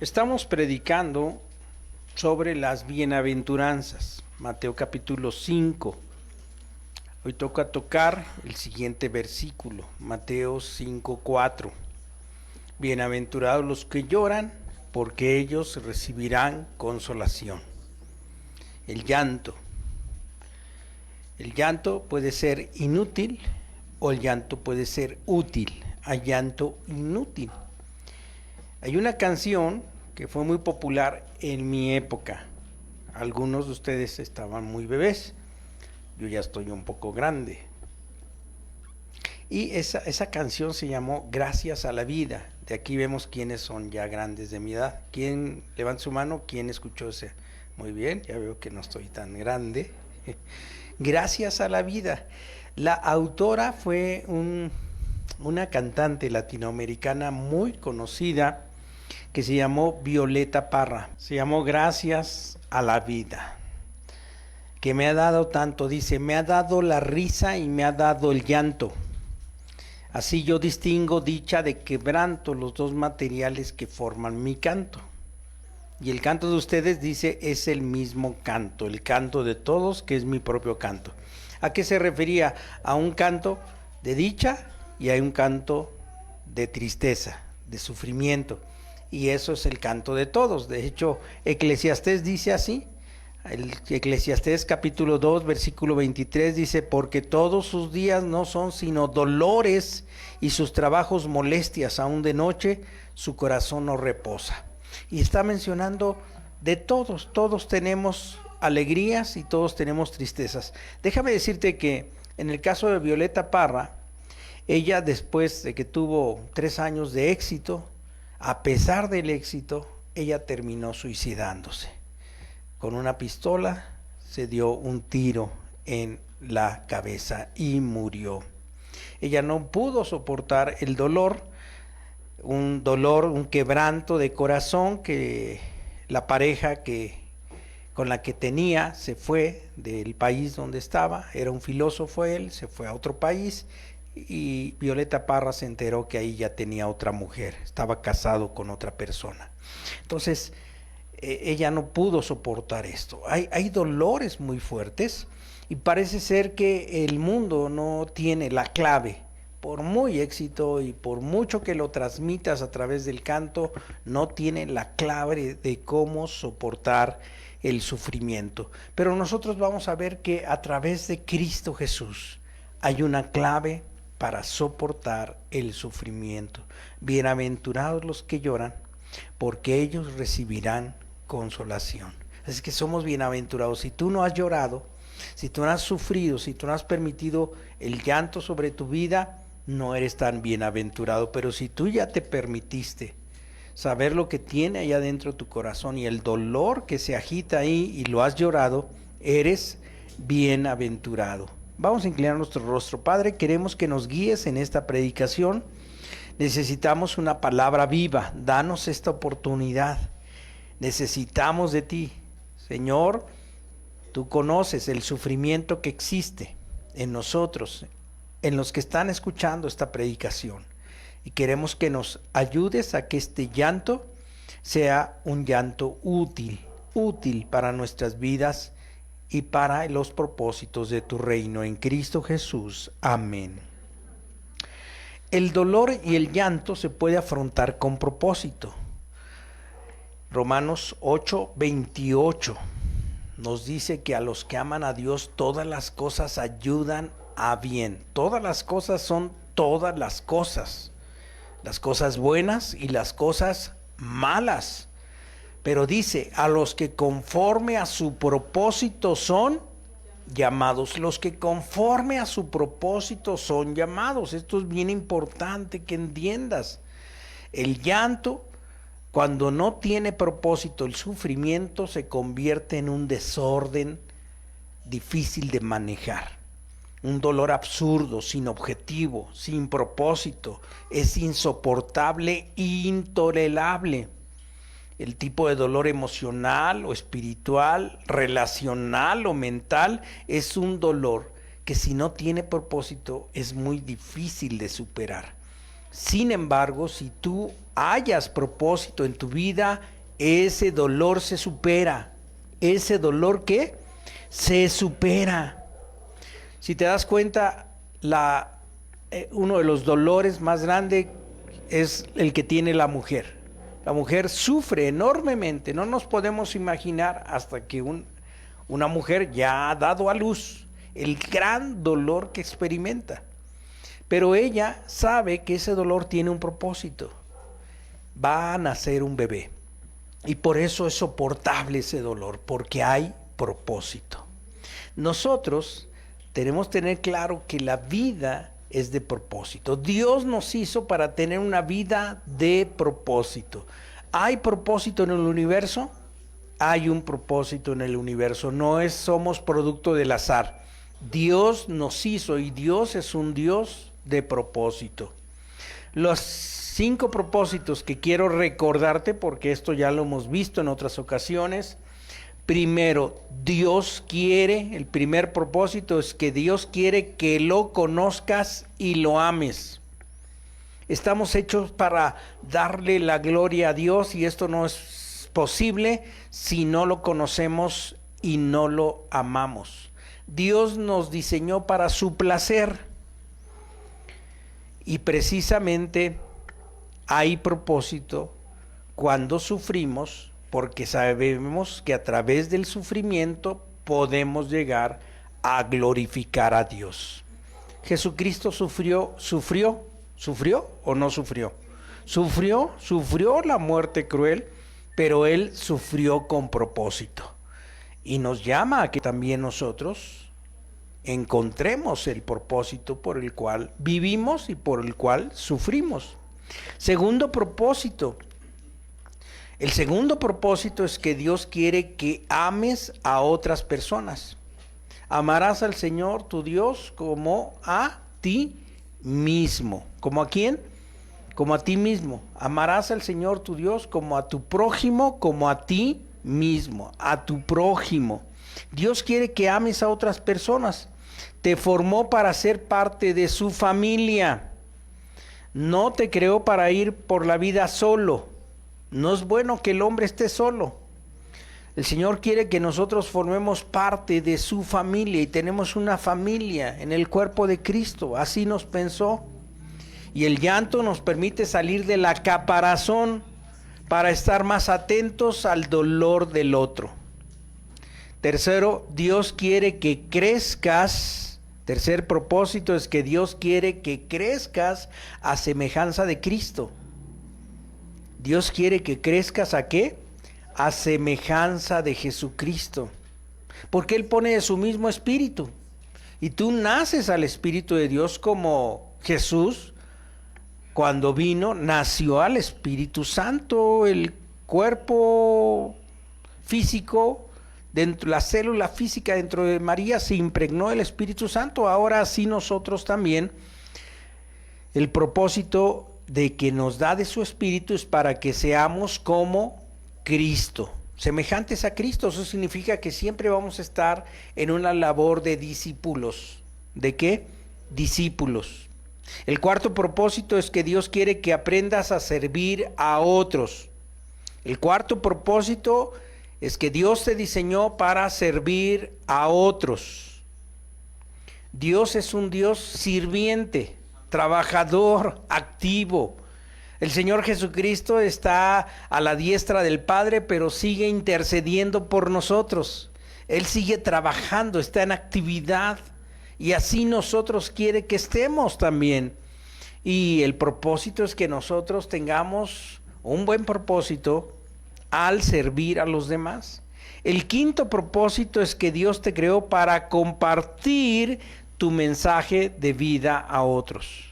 Estamos predicando sobre las bienaventuranzas, Mateo capítulo 5. Hoy toca tocar el siguiente versículo, Mateo 5:4. Bienaventurados los que lloran, porque ellos recibirán consolación. El llanto. El llanto puede ser inútil o el llanto puede ser útil. Hay llanto inútil. Hay una canción que fue muy popular en mi época. Algunos de ustedes estaban muy bebés. Yo ya estoy un poco grande. Y esa canción se llamó Gracias a la vida. De aquí vemos quiénes son ya grandes de mi edad. ¿Quién levanta su mano? ¿Quién escuchó ese? Muy bien, ya veo que no estoy tan grande. Gracias a la vida. La autora fue una cantante latinoamericana muy conocida que se llamó Violeta Parra. Se llamó Gracias a la vida, que me ha dado tanto, dice, me ha dado la risa y me ha dado el llanto. Así yo distingo dicha de quebranto, los dos materiales que forman mi canto. Y el canto de ustedes, dice, es el mismo canto, el canto de todos, que es mi propio canto. ¿A qué se refería? A un canto de dicha y a un canto de tristeza, de sufrimiento. Y eso es el canto de todos. De hecho, Eclesiastés dice así. El Eclesiastés capítulo 2, versículo 23 dice, porque todos sus días no son sino dolores y sus trabajos molestias, aún de noche su corazón no reposa. Y está mencionando de todos, todos tenemos alegrías y todos tenemos tristezas. Déjame decirte que en el caso de Violeta Parra, ella después de que tuvo 3 años de éxito, a pesar del éxito, ella terminó suicidándose. Con una pistola se dio un tiro en la cabeza y murió. Ella no pudo soportar el dolor, un quebranto de corazón, que la pareja con la que tenía se fue del país donde estaba, era un filósofo él, se fue a otro país. Y Violeta Parra se enteró que ahí ya tenía otra mujer, estaba casado con otra persona. Entonces, ella no pudo soportar esto. Hay dolores muy fuertes y parece ser que el mundo no tiene la clave. Por muy éxito y por mucho que lo transmitas a través del canto, no tiene la clave de cómo soportar el sufrimiento. Pero nosotros vamos a ver que a través de Cristo Jesús hay una clave para soportar el sufrimiento. Bienaventurados los que lloran, porque ellos recibirán consolación. Así que somos bienaventurados. Si tú no has llorado, si tú no has sufrido, si tú no has permitido el llanto sobre tu vida, no eres tan bienaventurado. Pero si tú ya te permitiste saber lo que tiene allá dentro de tu corazón y el dolor que se agita ahí y lo has llorado, eres bienaventurado. Vamos a inclinar nuestro rostro. Padre, queremos que nos guíes en esta predicación. Necesitamos una palabra viva. Danos esta oportunidad. Necesitamos de ti. Señor, tú conoces el sufrimiento que existe en nosotros, en los que están escuchando esta predicación. Y queremos que nos ayudes a que este llanto sea un llanto útil para nuestras vidas y para los propósitos de tu reino en Cristo Jesús. Amén. El dolor y el llanto se puede afrontar con propósito. Romanos 8:28 nos dice que a los que aman a Dios todas las cosas ayudan a bien. Todas las cosas son todas las cosas buenas y las cosas malas. Pero dice, a los que conforme a su propósito son llamados. Los que conforme a su propósito son llamados. Esto es bien importante que entiendas. El llanto, cuando no tiene propósito, el sufrimiento se convierte en un desorden difícil de manejar. Un dolor absurdo, sin objetivo, sin propósito. Es insoportable e intolerable. El tipo de dolor emocional o espiritual, relacional o mental, es un dolor que si no tiene propósito es muy difícil de superar. Sin embargo, si tú hallas propósito en tu vida, ese dolor se supera. ¿Ese dolor qué? Se supera. Si te das cuenta, uno de los dolores más grandes es el que tiene la mujer. La mujer sufre enormemente. No nos podemos imaginar hasta que una mujer ya ha dado a luz el gran dolor que experimenta. Pero ella sabe que ese dolor tiene un propósito. Va a nacer un bebé. Y por eso es soportable ese dolor, porque hay propósito. Nosotros tenemos que tener claro que la vida es de propósito. Dios nos hizo para tener una vida de propósito. ¿Hay propósito en el universo? Hay un propósito en el universo. No somos producto del azar. Dios nos hizo y Dios es un Dios de propósito. Los 5 propósitos que quiero recordarte, porque esto ya lo hemos visto en otras ocasiones. Primero, Dios quiere, el primer propósito es que Dios quiere que lo conozcas y lo ames. Estamos hechos para darle la gloria a Dios y esto no es posible si no lo conocemos y no lo amamos. Dios nos diseñó para su placer y precisamente hay propósito cuando sufrimos, porque sabemos que a través del sufrimiento podemos llegar a glorificar a Dios. Jesucristo ¿sufrió o no sufrió? Sufrió la muerte cruel, pero Él sufrió con propósito. Y nos llama a que también nosotros encontremos el propósito por el cual vivimos y por el cual sufrimos. Segundo propósito. El segundo propósito es que Dios quiere que ames a otras personas. Amarás al Señor tu Dios como a ti mismo. ¿Como a quién? Como a ti mismo. Amarás al Señor tu Dios como a tu prójimo, como a ti mismo, a tu prójimo. Dios quiere que ames a otras personas. Te formó para ser parte de su familia. No te creó para ir por la vida solo. No es bueno que el hombre esté solo. El Señor quiere que nosotros formemos parte de su familia y tenemos una familia en el cuerpo de Cristo. Así nos pensó. Y el llanto nos permite salir de la caparazón para estar más atentos al dolor del otro. Tercero, Dios quiere que crezcas. Tercer propósito es que Dios quiere que crezcas a semejanza de Cristo. Dios quiere que crezcas ¿a qué? A semejanza de Jesucristo. Porque Él pone de su mismo espíritu. Y tú naces al Espíritu de Dios como Jesús. Cuando vino, nació al Espíritu Santo. El cuerpo físico, la célula física dentro de María se impregnó del Espíritu Santo. Ahora sí nosotros también. El propósito de que nos da de su Espíritu es para que seamos como Cristo, semejantes a Cristo. Eso significa que siempre vamos a estar en una labor de discípulos. ¿De qué? Discípulos. El cuarto propósito es que Dios quiere que aprendas a servir a otros. El cuarto propósito es que Dios te diseñó para servir a otros. Dios es un Dios sirviente, trabajador, activo. El Señor Jesucristo está a la diestra del Padre, pero sigue intercediendo por nosotros. Él sigue trabajando, está en actividad, y así nosotros quiere que estemos también. Y el propósito es que nosotros tengamos un buen propósito al servir a los demás. El quinto propósito es que Dios te creó para compartir tu mensaje de vida a otros.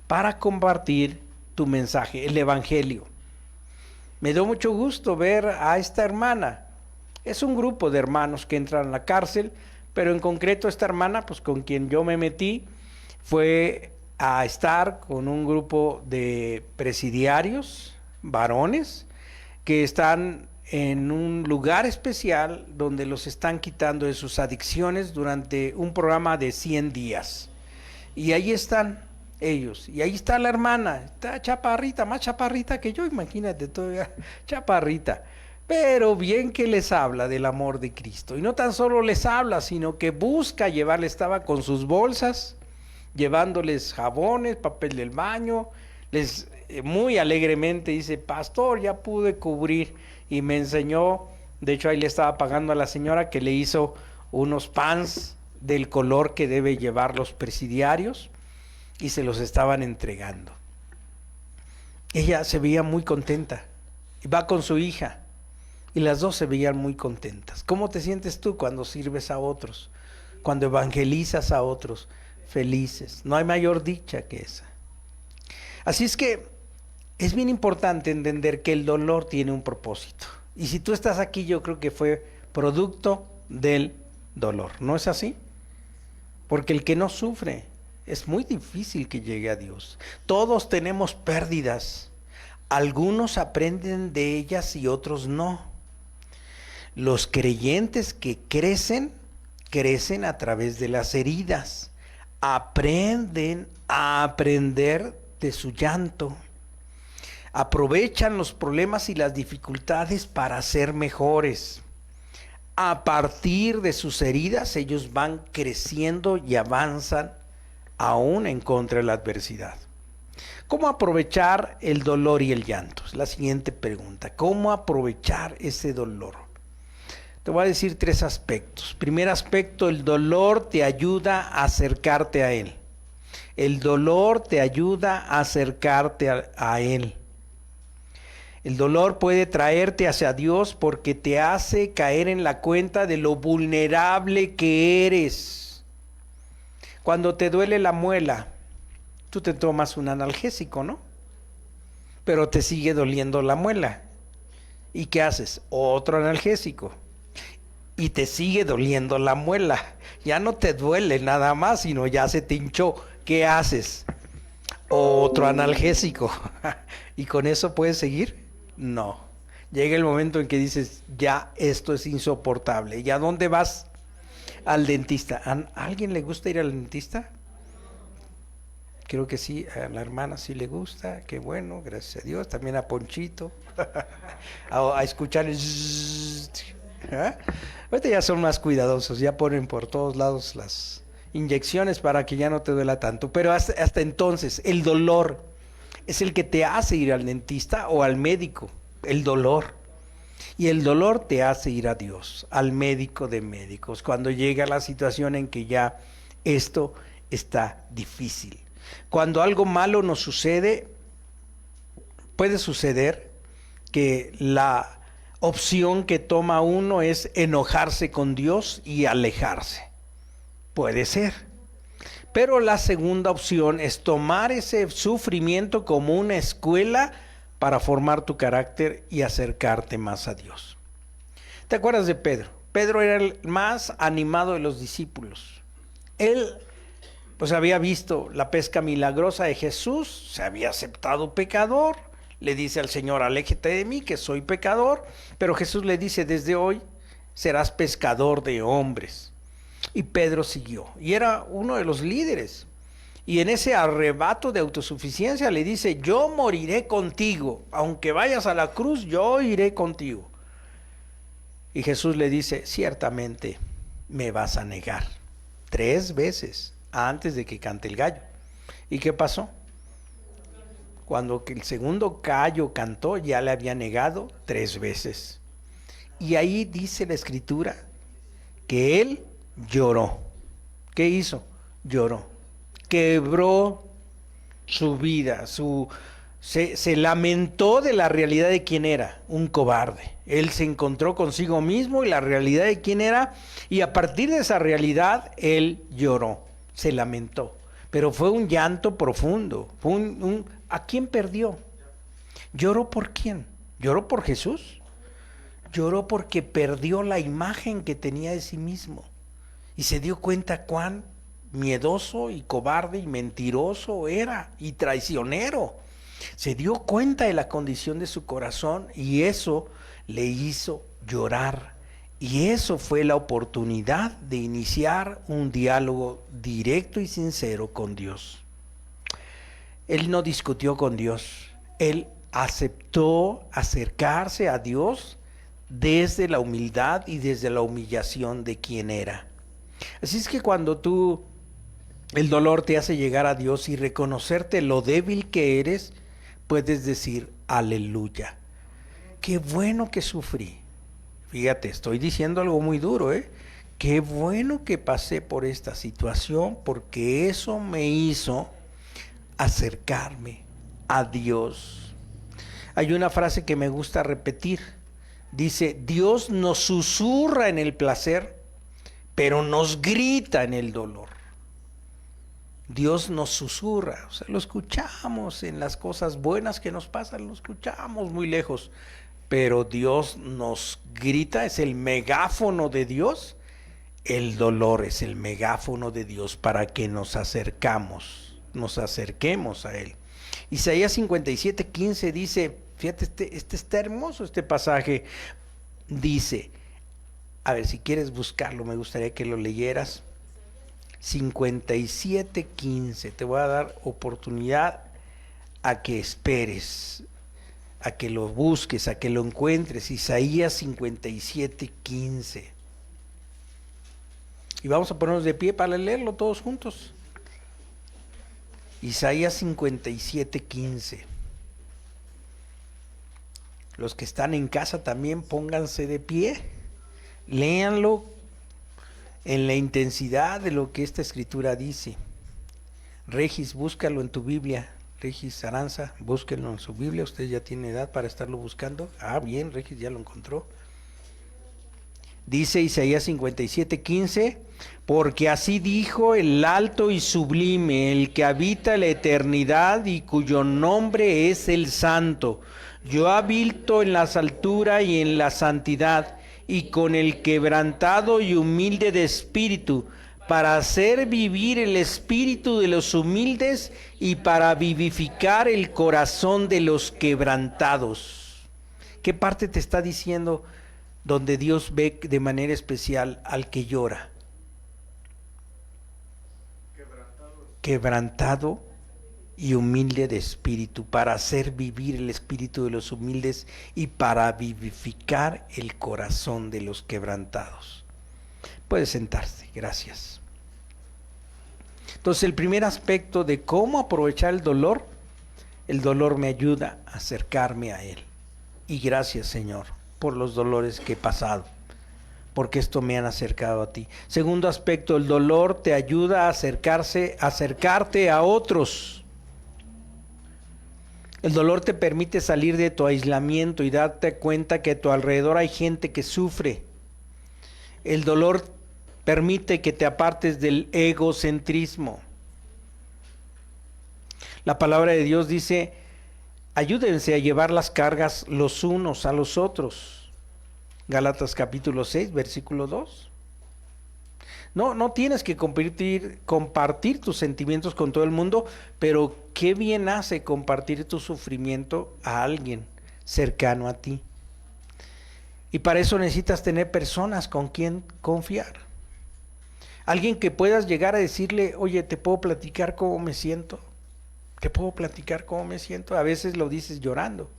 Para compartir tu mensaje, el Evangelio. Me dio mucho gusto ver a esta hermana. Es un grupo de hermanos que entran a la cárcel, pero en concreto esta hermana, pues con quien yo me metí, fue a estar con un grupo de presidiarios, varones, que están en un lugar especial donde los están quitando de sus adicciones durante un programa de 100 días. Y ahí están. ellos. Y ahí está la hermana, está chaparrita, más chaparrita que yo, imagínate, todavía chaparrita. Pero bien que les habla del amor de Cristo. Y no tan solo les habla, sino que busca llevarle, estaba con sus bolsas, llevándoles jabones, papel del baño, les muy alegremente dice, pastor, ya pude cubrir, y me enseñó, de hecho ahí le estaba pagando a la señora que le hizo unos pants del color que debe llevar los presidiarios, y se los estaban entregando. Ella se veía muy contenta, y va con su hija, y las dos se veían muy contentas. ¿Cómo te sientes tú cuando sirves a otros, cuando evangelizas a otros? Felices. No hay mayor dicha que esa. Así es que es bien importante entender que el dolor tiene un propósito. Y si tú estás aquí, yo creo que fue producto del dolor. ¿No es así? Porque el que no sufre, es muy difícil que llegue a Dios. Todos tenemos pérdidas. Algunos aprenden de ellas y otros no. Los creyentes que crecen, crecen a través de las heridas. Aprenden a aprender de su llanto. Aprovechan los problemas y las dificultades para ser mejores. A partir de sus heridas, ellos van creciendo y avanzan aún en contra de la adversidad. ¿Cómo aprovechar el dolor y el llanto? Es la siguiente pregunta. ¿Cómo aprovechar ese dolor? Te voy a decir 3 aspectos. Primer aspecto, el dolor te ayuda a acercarte a Él. El dolor te ayuda a acercarte a Él. El dolor puede traerte hacia Dios porque te hace caer en la cuenta de lo vulnerable que eres. Cuando te duele la muela, tú te tomas un analgésico, ¿no? Pero te sigue doliendo la muela. ¿Y qué haces? Otro analgésico. Y te sigue doliendo la muela. Ya no te duele nada más, sino ya se te hinchó. ¿Qué haces? Otro analgésico. ¿Y con eso puedes seguir? No. Llega el momento en que dices, ya esto es insoportable. ¿Y a dónde vas? Al dentista. ¿A alguien le gusta ir al dentista? Creo que sí, a la hermana sí le gusta, qué bueno, gracias a Dios. También a Ponchito, a escuchar el zzzz. ¿Eh? Ahorita ya son más cuidadosos, ya ponen por todos lados las inyecciones para que ya no te duela tanto. Pero hasta entonces, el dolor es el que te hace ir al dentista o al médico, el dolor. Y el dolor te hace ir a Dios, al médico de médicos, cuando llega la situación en que ya esto está difícil. Cuando algo malo nos sucede, puede suceder que la opción que toma uno es enojarse con Dios y alejarse. Puede ser. Pero la segunda opción es tomar ese sufrimiento como una escuela para formar tu carácter y acercarte más a Dios. ¿Te acuerdas de Pedro? Pedro era el más animado de los discípulos. Él pues había visto la pesca milagrosa de Jesús, se había aceptado pecador, le dice al Señor, aléjate de mí que soy pecador, pero Jesús le dice, desde hoy serás pescador de hombres. Y Pedro siguió, y era uno de los líderes, y en ese arrebato de autosuficiencia le dice, yo moriré contigo, aunque vayas a la cruz, yo iré contigo. Y Jesús le dice, ciertamente me vas a negar 3 veces antes de que cante el gallo. ¿Y qué pasó? Cuando el segundo gallo cantó, ya le había negado 3 veces. Y ahí dice la Escritura que él lloró. ¿Qué hizo? Lloró. Quebró su vida, se lamentó de la realidad de quién era, un cobarde. Él se encontró consigo mismo y la realidad de quién era, y a partir de esa realidad, él lloró, se lamentó. Pero fue un llanto profundo. Fue ¿a quién perdió? ¿Lloró por quién? ¿Lloró por Jesús? Lloró porque perdió la imagen que tenía de sí mismo. Y se dio cuenta cuán miedoso y cobarde y mentiroso era, y traicionero. Se dio cuenta de la condición de su corazón y eso le hizo llorar. Y eso fue la oportunidad de iniciar un diálogo directo y sincero con Dios. Él no discutió con Dios. Él aceptó acercarse a Dios desde la humildad y desde la humillación de quien era. Así es que cuando el dolor te hace llegar a Dios y reconocerte lo débil que eres, puedes decir aleluya. Qué bueno que sufrí. Fíjate, estoy diciendo algo muy duro, ¿eh? Qué bueno que pasé por esta situación, porque eso me hizo acercarme a Dios. Hay una frase que me gusta repetir. Dice, Dios nos susurra en el placer, pero nos grita en el dolor. Dios nos susurra, o sea, lo escuchamos en las cosas buenas que nos pasan, lo escuchamos muy lejos, pero Dios nos grita, es el megáfono de Dios. El dolor es el megáfono de Dios para que nos acerquemos a Él. Isaías 57:15 dice, fíjate, está hermoso este pasaje, dice, a ver, si quieres buscarlo, me gustaría que lo leyeras. 57:15, te voy a dar oportunidad a que esperes, a que lo busques, a que lo encuentres. Isaías 57:15. Y vamos a ponernos de pie para leerlo todos juntos. Isaías 57:15. Los que están en casa también pónganse de pie, léanlo en la intensidad de lo que esta escritura dice. Regis, búscalo en tu Biblia. Regis Aranza, búsquenlo en su Biblia. Usted ya tiene edad para estarlo buscando. Ah, bien, Regis ya lo encontró. Dice Isaías 57:15, porque así dijo el alto y sublime, el que habita la eternidad y cuyo nombre es el Santo. Yo habito en las alturas y en la santidad, y con el quebrantado y humilde de espíritu, para hacer vivir el espíritu de los humildes y para vivificar el corazón de los quebrantados. ¿Qué parte te está diciendo donde Dios ve de manera especial al que llora? Quebrantado y humilde de espíritu, para hacer vivir el espíritu de los humildes y para vivificar el corazón de los quebrantados. Puede sentarse, gracias. Entonces, el primer aspecto de cómo aprovechar el dolor me ayuda a acercarme a Él. Y gracias, Señor, por los dolores que he pasado, porque esto me han acercado a ti. Segundo aspecto, el dolor te ayuda a acercarte a otros. El dolor te permite salir de tu aislamiento y darte cuenta que a tu alrededor hay gente que sufre. El dolor permite que te apartes del egocentrismo. La palabra de Dios dice, ayúdense a llevar las cargas los unos a los otros. Gálatas capítulo 6, versículo 2. No tienes que compartir tus sentimientos con todo el mundo, pero qué bien hace compartir tu sufrimiento a alguien cercano a ti. Y para eso necesitas tener personas con quien confiar. Alguien que puedas llegar a decirle, oye, ¿te puedo platicar cómo me siento? ¿Te puedo platicar cómo me siento? A veces lo dices llorando.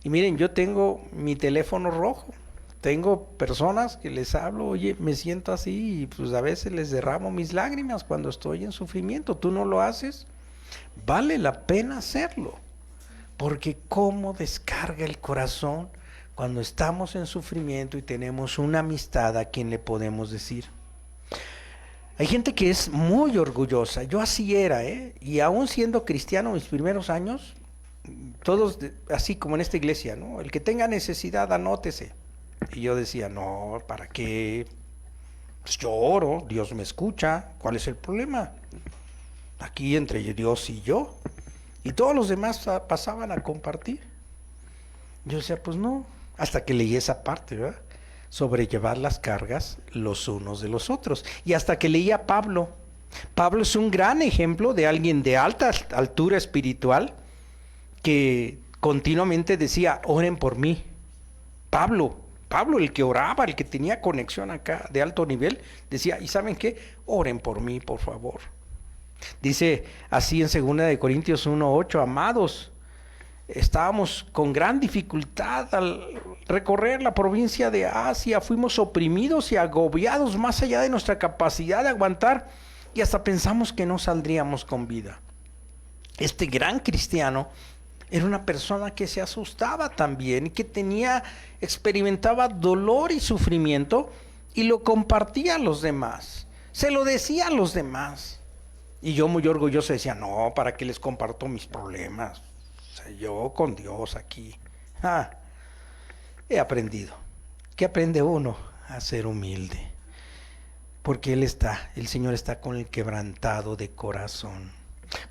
Y miren, yo tengo mi teléfono rojo. Tengo personas que les hablo, oye, me siento así, y pues a veces les derramo mis lágrimas cuando estoy en sufrimiento. ¿Tú no lo haces? Vale la pena hacerlo, porque cómo descarga el corazón cuando estamos en sufrimiento y tenemos una amistad a quien le podemos decir. Hay gente que es muy orgullosa. Yo así era, y aún siendo cristiano mis primeros años, todos así como en esta iglesia, ¿no? El que tenga necesidad, anótese. Y yo decía, no, ¿para qué? Pues yo oro, Dios me escucha, ¿cuál es el problema? Aquí entre Dios y yo. Y todos los demás pasaban a compartir. Yo decía, pues no, hasta que leí esa parte, ¿verdad? Sobrellevar las cargas los unos de los otros. Y hasta que leí a Pablo. Pablo es un gran ejemplo de alguien de alta altura espiritual que continuamente decía, oren por mí. Pablo, el que oraba, el que tenía conexión acá de alto nivel, decía, ¿y saben qué? Oren por mí, por favor. Dice así en 2 Corintios 1:8: amados, estábamos con gran dificultad al recorrer la provincia de Asia, fuimos oprimidos y agobiados más allá de nuestra capacidad de aguantar y hasta pensamos que no saldríamos con vida. Este gran cristiano era una persona que se asustaba también y que experimentaba dolor y sufrimiento y lo compartía a los demás, se lo decía a los demás. Y yo muy orgulloso decía, no, ¿para qué les comparto mis problemas? O sea, yo con Dios aquí. He aprendido. ¿Qué aprende uno? A ser humilde. Porque el Señor está con el quebrantado de corazón.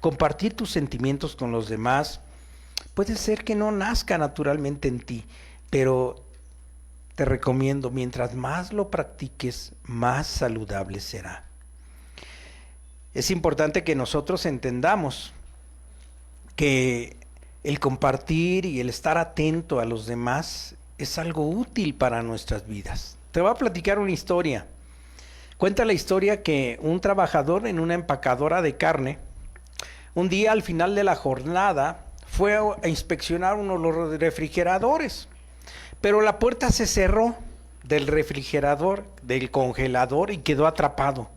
Compartir tus sentimientos con los demás puede ser que no nazca naturalmente en ti, pero te recomiendo, mientras más lo practiques, más saludable será. Es importante que nosotros entendamos que el compartir y el estar atento a los demás es algo útil para nuestras vidas. Te voy a platicar una historia. Cuenta la historia que un trabajador en una empacadora de carne, un día al final de la jornada, fue a inspeccionar uno de los refrigeradores, pero la puerta se cerró del refrigerador, del congelador, y quedó atrapado.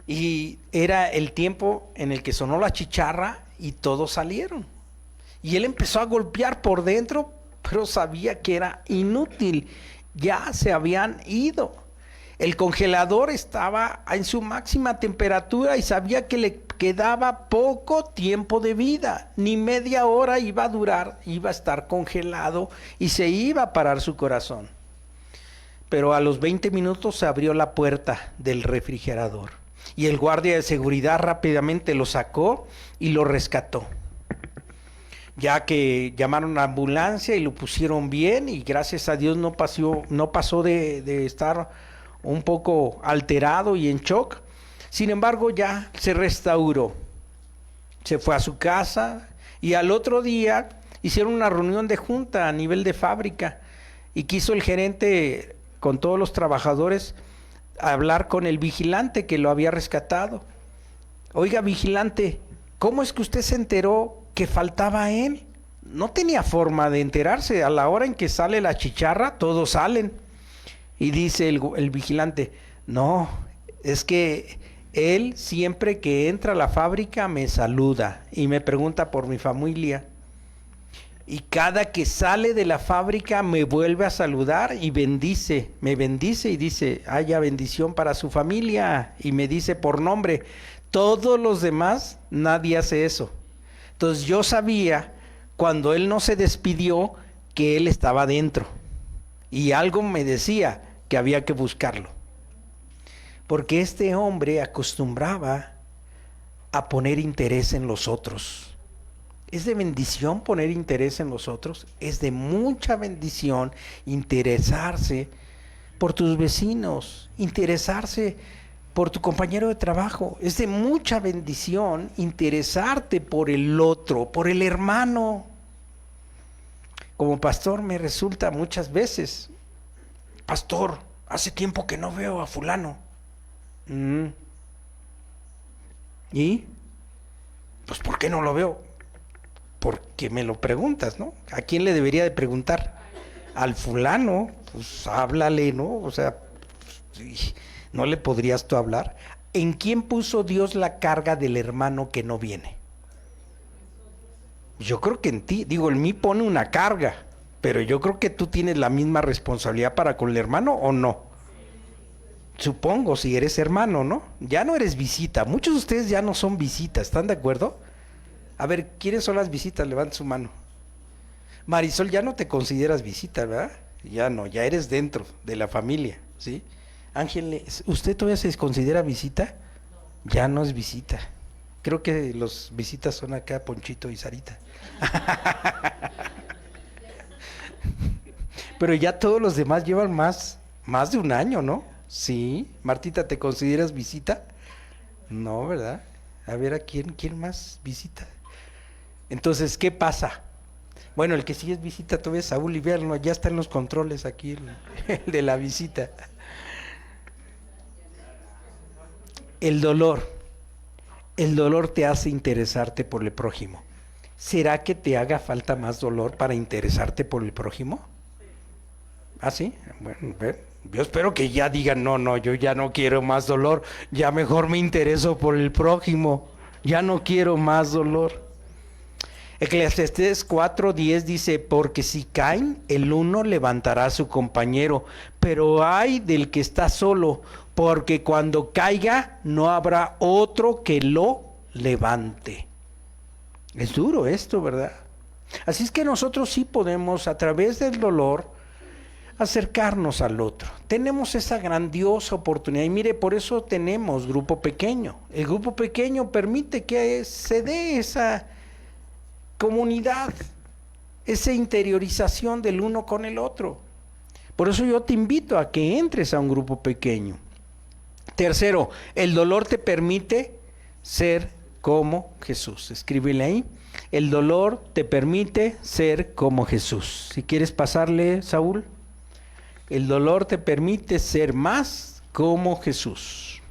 Y era el tiempo en el que sonó la chicharra y todos salieron. Y él empezó a golpear por dentro, pero sabía que era inútil. Ya se habían ido. El congelador estaba en su máxima temperatura y sabía que le quedaba poco tiempo de vida. Ni media hora iba a durar, iba a estar congelado y se iba a parar su corazón. Pero a los 20 minutos se abrió la puerta del refrigerador. Y el guardia de seguridad rápidamente lo sacó y lo rescató. Ya que llamaron a la ambulancia y lo pusieron bien, y gracias a Dios no pasó de estar un poco alterado y en shock. Sin embargo, ya se restauró. Se fue a su casa y al otro día hicieron una reunión de junta a nivel de fábrica, y quiso el gerente con todos los trabajadores hablar con el vigilante que lo había rescatado. Oiga, vigilante, ¿cómo es que usted se enteró que faltaba a él? No tenía forma de enterarse. A la hora en que sale la chicharra, todos salen. Y dice el vigilante, no, es que él siempre que entra a la fábrica me saluda y me pregunta por mi familia. Y cada que sale de la fábrica me vuelve a saludar y me bendice y dice, haya bendición para su familia, y me dice por nombre. Todos los demás, nadie hace eso. Entonces yo sabía, cuando él no se despidió, que él estaba dentro. Y algo me decía que había que buscarlo. Porque este hombre acostumbraba a poner interés en los otros. Es de bendición poner interés en los otros. Es de mucha bendición interesarse por tus vecinos, interesarse por tu compañero de trabajo. Es de mucha bendición interesarte por el otro, por el hermano. Como pastor me resulta muchas veces, pastor, hace tiempo que no veo a fulano. ¿Y? Pues ¿por qué no lo veo? Porque me lo preguntas, ¿no? ¿A quién le debería de preguntar? Al fulano, pues háblale, ¿no? O sea, ¿no le podrías tú hablar? ¿En quién puso Dios la carga del hermano que no viene? Yo creo que en ti. Digo, en mí pone una carga, pero yo creo que tú tienes la misma responsabilidad para con el hermano, ¿o no? Supongo, si eres hermano, ¿no? Ya no eres visita. Muchos de ustedes ya no son visitas, ¿están de acuerdo? A ver, ¿quiénes son las visitas? Levanta su mano. Marisol, ya no te consideras visita, ¿verdad? Ya no, ya eres dentro de la familia, ¿sí? Ángel, ¿usted todavía se considera visita? Ya no es visita. Creo que los visitas son acá Ponchito y Sarita. Pero ya todos los demás llevan más de un año, ¿no? Sí. Martita, ¿te consideras visita? No, ¿verdad? A ver, ¿a quién más visita? Entonces, ¿qué pasa? Bueno, el que sí es visita todavía es Saúl Iberno, ya está en los controles aquí, el de la visita. El dolor El dolor te hace interesarte por el prójimo. ¿Será que te haga falta más dolor para interesarte por el prójimo? ¿Ah, sí? Bueno, yo espero que ya digan, no, yo ya no quiero más dolor, ya mejor me intereso por el prójimo, ya no quiero más dolor. Eclesiastés 4:10 dice, porque si caen, el uno levantará a su compañero, pero ay del que está solo, porque cuando caiga no habrá otro que lo levante. Es duro esto, ¿verdad? Así es que nosotros sí podemos, a través del dolor, acercarnos al otro. Tenemos esa grandiosa oportunidad. Y mire, por eso tenemos grupo pequeño. El grupo pequeño permite que se dé esa comunidad, esa interiorización del uno con el otro. Por eso yo te invito a que entres a un grupo pequeño. Tercero, el dolor te permite ser como Jesús. Escríbele ahí. El dolor te permite ser como Jesús. Si quieres pasarle, Saúl. El dolor te permite ser más como Jesús.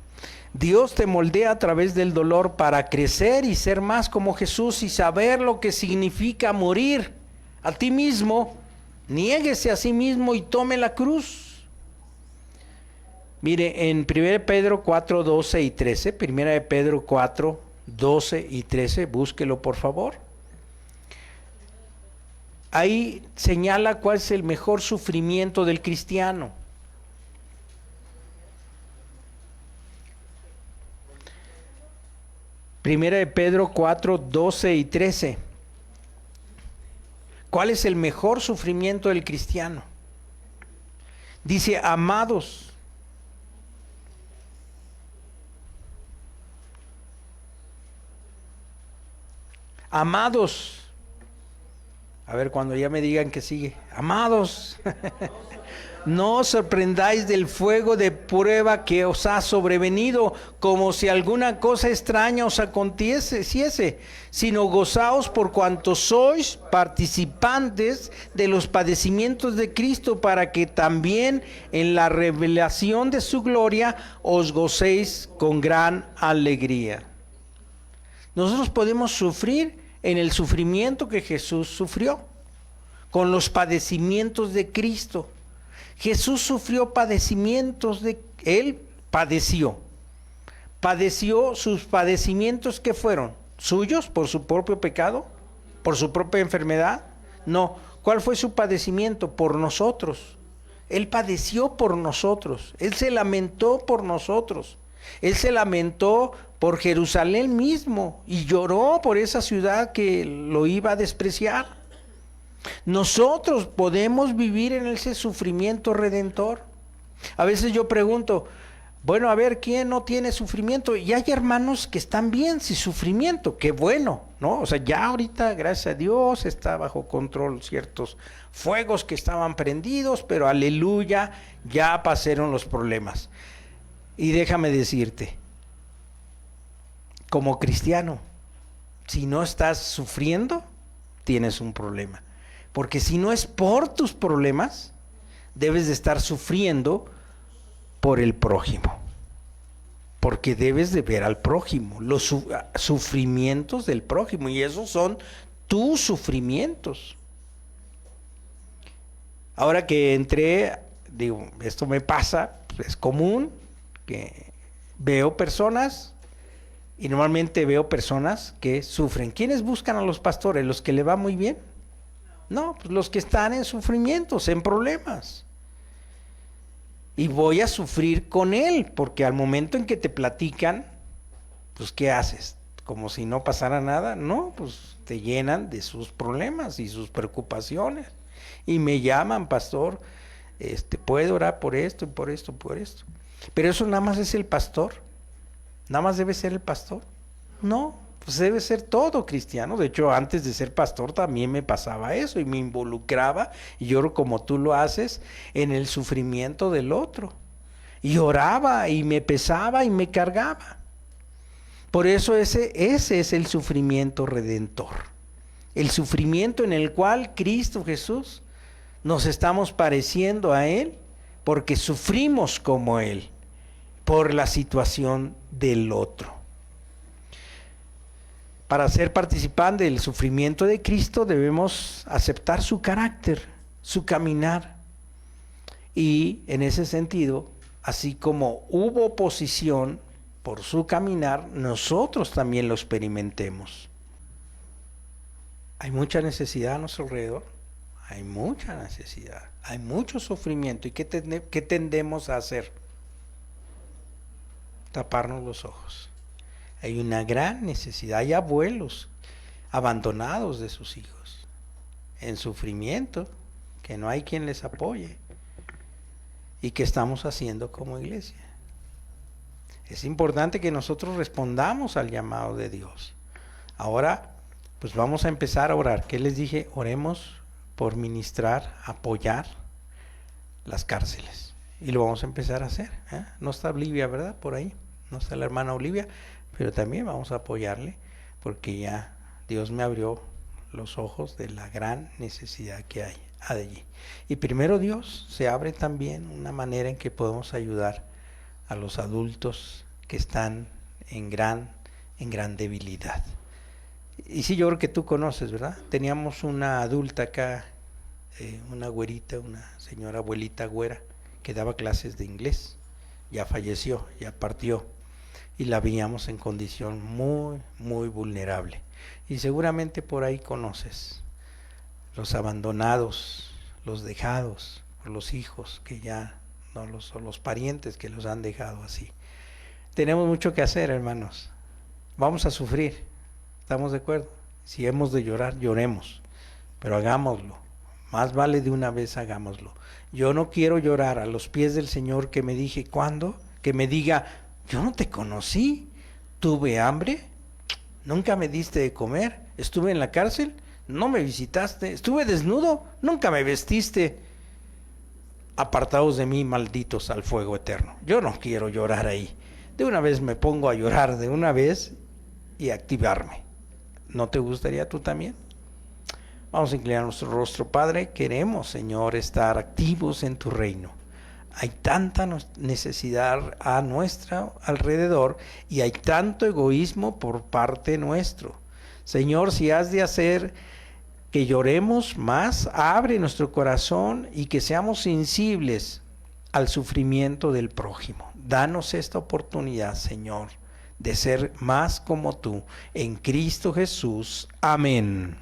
Dios te moldea a través del dolor para crecer y ser más como Jesús y saber lo que significa morir a ti mismo. Niéguese a sí mismo y tome la cruz. Mire, en 1 Pedro 4, 12 y 13, 1 Pedro 4, 12 y 13, búsquelo por favor. Ahí señala cuál es el mejor sufrimiento del cristiano. Primera de Pedro 4, 12 y 13. ¿Cuál es el mejor sufrimiento del cristiano? Dice, amados, a ver, cuando ya me digan que sigue, amados, no os sorprendáis del fuego de prueba que os ha sobrevenido, como si alguna cosa extraña os aconteciese, sino gozaos por cuanto sois participantes de los padecimientos de Cristo, para que también en la revelación de su gloria os gocéis con gran alegría. Nosotros podemos sufrir en el sufrimiento que Jesús sufrió, con los padecimientos de Cristo. Jesús sufrió padecimientos, Él padeció sus padecimientos, ¿qué fueron? ¿Suyos por su propio pecado? ¿Por su propia enfermedad? No. ¿Cuál fue su padecimiento? Por nosotros. Él padeció por nosotros. Él se lamentó por nosotros. Él se lamentó por Jerusalén mismo y lloró por esa ciudad que lo iba a despreciar. Nosotros podemos vivir en ese sufrimiento redentor. A veces yo pregunto, bueno, a ver, ¿quién no tiene sufrimiento? Y hay hermanos que están bien sin sufrimiento, qué bueno, ¿no? O sea, ya ahorita, gracias a Dios, está bajo control ciertos fuegos que estaban prendidos, pero aleluya, ya pasaron los problemas. Y déjame decirte, como cristiano, si no estás sufriendo, tienes un problema. Porque si no es por tus problemas, debes de estar sufriendo por el prójimo. Porque debes de ver al prójimo, los sufrimientos del prójimo, y esos son tus sufrimientos. Ahora que entré, digo, esto me pasa, es común que veo personas, y normalmente veo personas que sufren. ¿Quiénes buscan a los pastores? ¿Los que le va muy bien? No, pues los que están en sufrimientos, en problemas. Y voy a sufrir con él, porque al momento en que te platican, pues ¿qué haces? Como si no pasara nada. No, pues te llenan de sus problemas y sus preocupaciones. Y me llaman, pastor, ¿puedo orar por esto y por esto, por esto? Pero eso nada más es el pastor. Nada más debe ser el pastor. No, pues debe ser todo cristiano. De hecho, antes de ser pastor también me pasaba eso y me involucraba, y yo, como tú lo haces, en el sufrimiento del otro. Y oraba y me pesaba y me cargaba. Por eso ese es el sufrimiento redentor. El sufrimiento en el cual Cristo Jesús nos estamos pareciendo a Él, porque sufrimos como Él por la situación del otro. Para ser participante del sufrimiento de Cristo debemos aceptar su carácter, su caminar. Y en ese sentido, así como hubo oposición por su caminar, nosotros también lo experimentemos. Hay mucha necesidad a nuestro alrededor, hay mucha necesidad, hay mucho sufrimiento. ¿Y qué tendemos a hacer? Taparnos los ojos. Hay una gran necesidad, hay abuelos abandonados de sus hijos, en sufrimiento, que no hay quien les apoye. ¿Y qué estamos haciendo como iglesia? Es importante que nosotros respondamos al llamado de Dios. Ahora, pues vamos a empezar a orar. ¿Qué les dije? Oremos por ministrar, apoyar las cárceles. Y lo vamos a empezar a hacer. No está Olivia, ¿verdad? Por ahí. No está la hermana Olivia, pero también vamos a apoyarle, porque ya Dios me abrió los ojos de la gran necesidad que hay allí. Y primero Dios se abre también una manera en que podemos ayudar a los adultos que están en gran debilidad. Y sí, yo creo que tú conoces, ¿verdad? Teníamos una adulta acá, una güerita, una señora abuelita güera, que daba clases de inglés. Ya falleció, ya partió. Y la veíamos en condición muy, muy vulnerable. Y seguramente por ahí conoces los abandonados, los dejados por los hijos que ya no o los parientes que los han dejado así. Tenemos mucho que hacer, hermanos. Vamos a sufrir, ¿estamos de acuerdo? Si hemos de llorar, lloremos, pero hagámoslo. Más vale de una vez hagámoslo. Yo no quiero llorar a los pies del Señor que me dije, ¿cuándo? Que me diga, yo no te conocí, tuve hambre, nunca me diste de comer, estuve en la cárcel, no me visitaste, estuve desnudo, nunca me vestiste. Apartados de mí, malditos al fuego eterno. Yo no quiero llorar ahí. De una vez me pongo a llorar, de una vez, y activarme. ¿No te gustaría tú también? Vamos a inclinar nuestro rostro. Padre, queremos, Señor, estar activos en tu reino. Hay tanta necesidad a nuestro alrededor y hay tanto egoísmo por parte nuestro. Señor, si has de hacer que lloremos más, abre nuestro corazón y que seamos sensibles al sufrimiento del prójimo. Danos esta oportunidad, Señor, de ser más como tú. En Cristo Jesús. Amén.